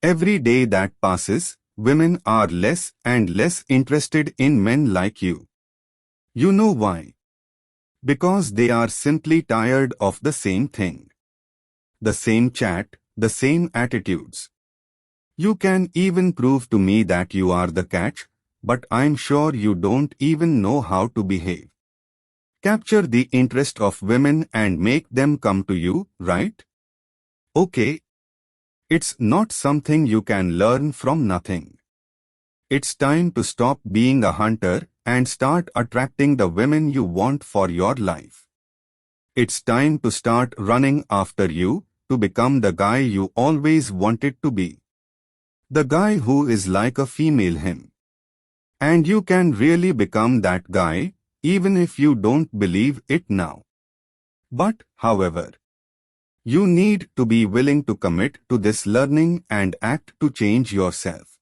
Every day that passes, women are less and less interested in men like you. You know why? Because they are simply tired of the same thing. The same chat, the same attitudes. You can even prove to me that you are the catch, but I'm sure you don't even know how to behave. Capture the interest of women and make them come to you, right? Okay. It's not something you can learn from nothing. It's time to stop being a hunter and start attracting the women you want for your life. It's time to start running after you to become the guy you always wanted to be. The guy who is like a female him. And you can really become that guy, even if you don't believe it now. But, however, you need to be willing to commit to this learning and act to change yourself.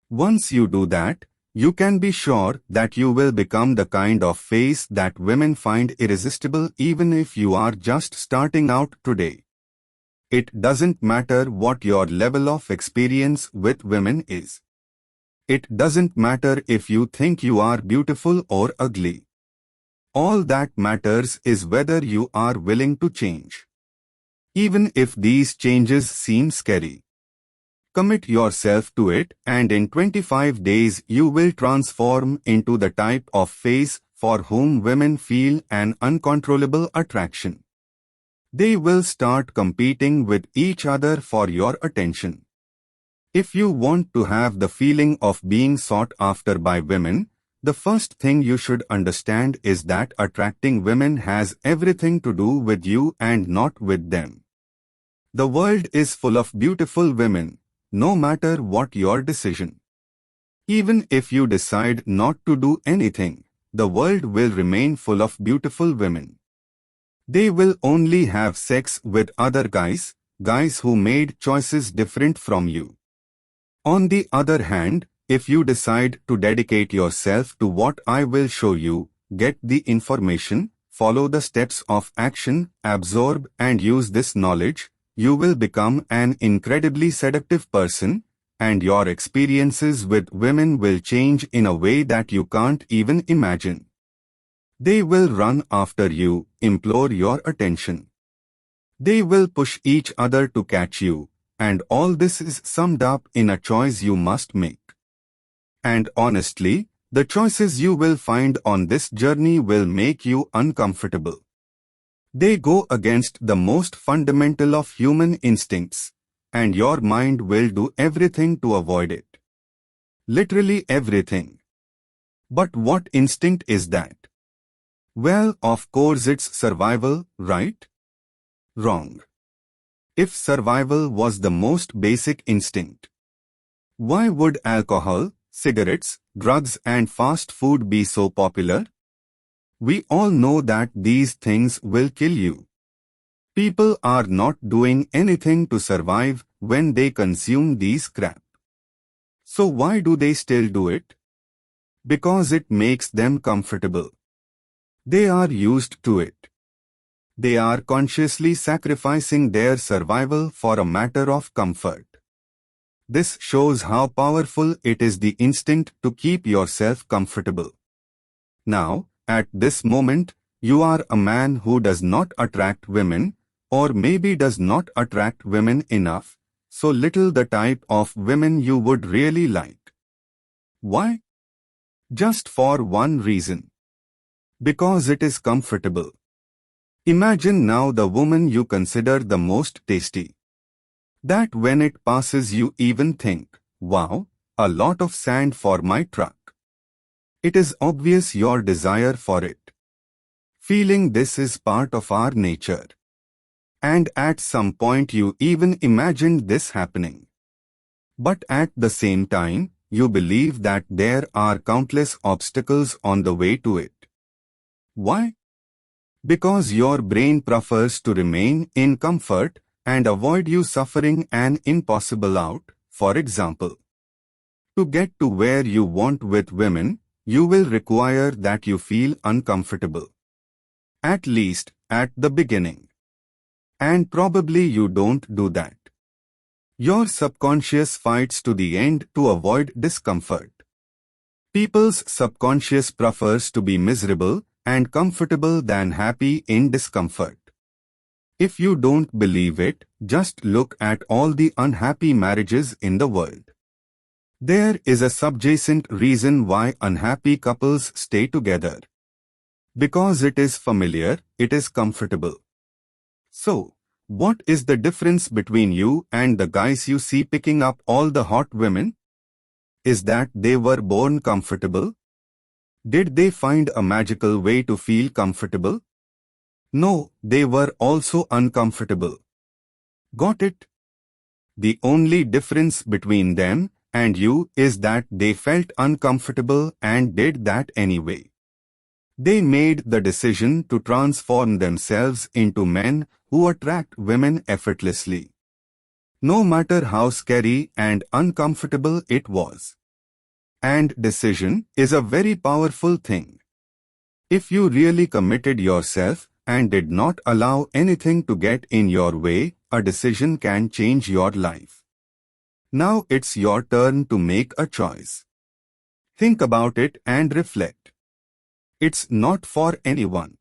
Once you do that, you can be sure that you will become the kind of face that women find irresistible even if you are just starting out today. It doesn't matter what your level of experience with women is. It doesn't matter if you think you are beautiful or ugly. All that matters is whether you are willing to change. Even if these changes seem scary. Commit yourself to it, and in 25 days you will transform into the type of face for whom women feel an uncontrollable attraction. They will start competing with each other for your attention. If you want to have the feeling of being sought after by women, the first thing you should understand is that attracting women has everything to do with you and not with them. The world is full of beautiful women, no matter what your decision. Even if you decide not to do anything, the world will remain full of beautiful women. They will only have sex with other guys who made choices different from you. On the other hand, if you decide to dedicate yourself to what I will show you, get the information, follow the steps of action, absorb and use this knowledge, you will become an incredibly seductive person, and your experiences with women will change in a way that you can't even imagine. They will run after you, implore your attention. They will push each other to catch you, and all this is summed up in a choice you must make. And honestly, the choices you will find on this journey will make you uncomfortable. They go against the most fundamental of human instincts, and your mind will do everything to avoid it. Literally everything. But what instinct is that? Well, of course it's survival, right? Wrong. If survival was the most basic instinct, why would alcohol, cigarettes, drugs and fast food be so popular? We all know that these things will kill you. People are not doing anything to survive when they consume these crap. So why do they still do it? Because it makes them comfortable. They are used to it. They are consciously sacrificing their survival for a matter of comfort. This shows how powerful it is, the instinct to keep yourself comfortable. Now, at this moment, you are a man who does not attract women, or maybe does not attract women enough, so little the type of women you would really like. Why? Just for one reason. Because it is comfortable. Imagine now the woman you consider the most tasty. That when it passes you even think, wow, a lot of sand for my truck. It is obvious your desire for it. Feeling this is part of our nature. And at some point you even imagined this happening. But at the same time, you believe that there are countless obstacles on the way to it. Why? Because your brain prefers to remain in comfort and avoid you suffering an impossible out. For example, to get to where you want with women, you will require that you feel uncomfortable. At least, at the beginning. And probably you don't do that. Your subconscious fights to the end to avoid discomfort. People's subconscious prefers to be miserable and comfortable than happy in discomfort. If you don't believe it, just look at all the unhappy marriages in the world. There is a subjacent reason why unhappy couples stay together. Because it is familiar, it is comfortable. So, what is the difference between you and the guys you see picking up all the hot women? Is that they were born comfortable? Did they find a magical way to feel comfortable? No, they were also uncomfortable. Got it? The only difference between them and you is that they felt uncomfortable and did that anyway. They made the decision to transform themselves into men who attract women effortlessly. No matter how scary and uncomfortable it was. And decision is a very powerful thing. If you really committed yourself and did not allow anything to get in your way, a decision can change your life. Now it's your turn to make a choice. Think about it and reflect. It's not for anyone.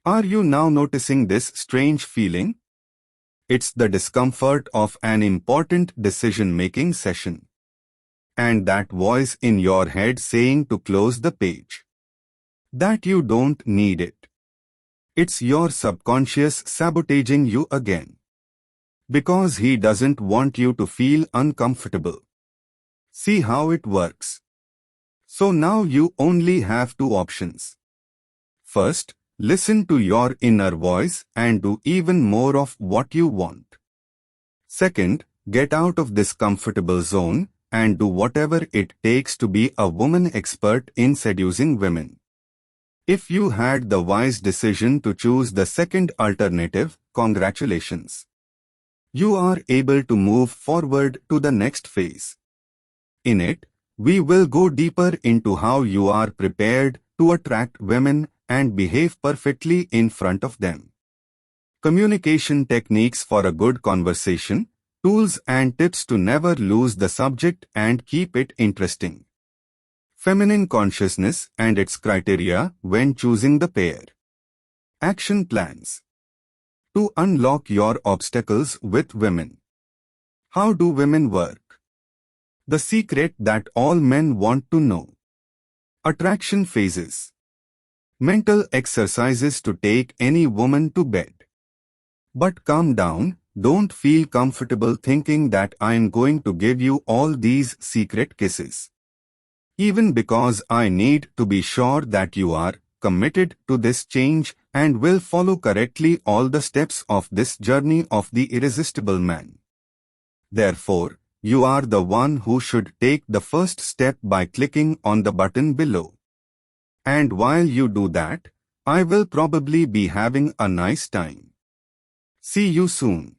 Are you now noticing this strange feeling? It's the discomfort of an important decision-making session. And that voice in your head saying to close the page. That you don't need it. It's your subconscious sabotaging you again. Because he doesn't want you to feel uncomfortable. See how it works. So now you only have two options. First, listen to your inner voice and do even more of what you want. Second, get out of this comfortable zone and do whatever it takes to be a woman expert in seducing women. If you had the wise decision to choose the second alternative, congratulations. You are able to move forward to the next phase. In it, we will go deeper into how you are prepared to attract women and behave perfectly in front of them. Communication techniques for a good conversation, tools and tips to never lose the subject and keep it interesting. Feminine consciousness and its criteria when choosing the pair. Action plans. To unlock your obstacles with women. How do women work? The secret that all men want to know. Attraction phases. Mental exercises to take any woman to bed. But calm down, don't feel comfortable thinking that I am going to give you all these secret kisses. Even because I need to be sure that you are committed to this change and will follow correctly all the steps of this journey of the irresistible man. Therefore, you are the one who should take the first step by clicking on the button below. And while you do that, I will probably be having a nice time. See you soon.